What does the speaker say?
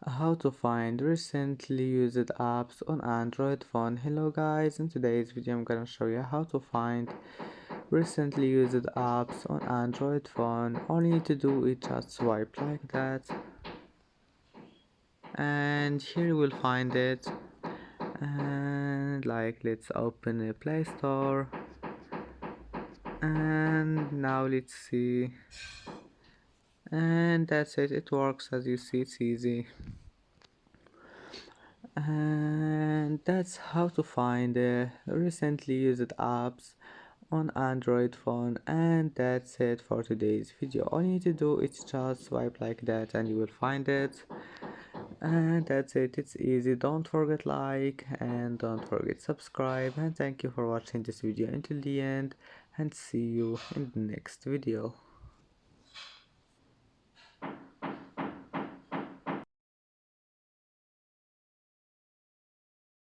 How to find recently used apps on Android phone. Hello guys, in today's video I'm gonna show you how to find recently used apps on Android phone. All you need to do is just swipe like that, and here you will find it. And let's open the Play Store, and now let's see, and that's it. It works. As you see, it's easy. And that's how to find recently used apps on Android phone. And that's it for today's video. All you need to do is just swipe like that and you will find it. And that's it. It's easy. Don't forget like and don't forget subscribe, and thank you for watching this video until the end, and see you in the next video.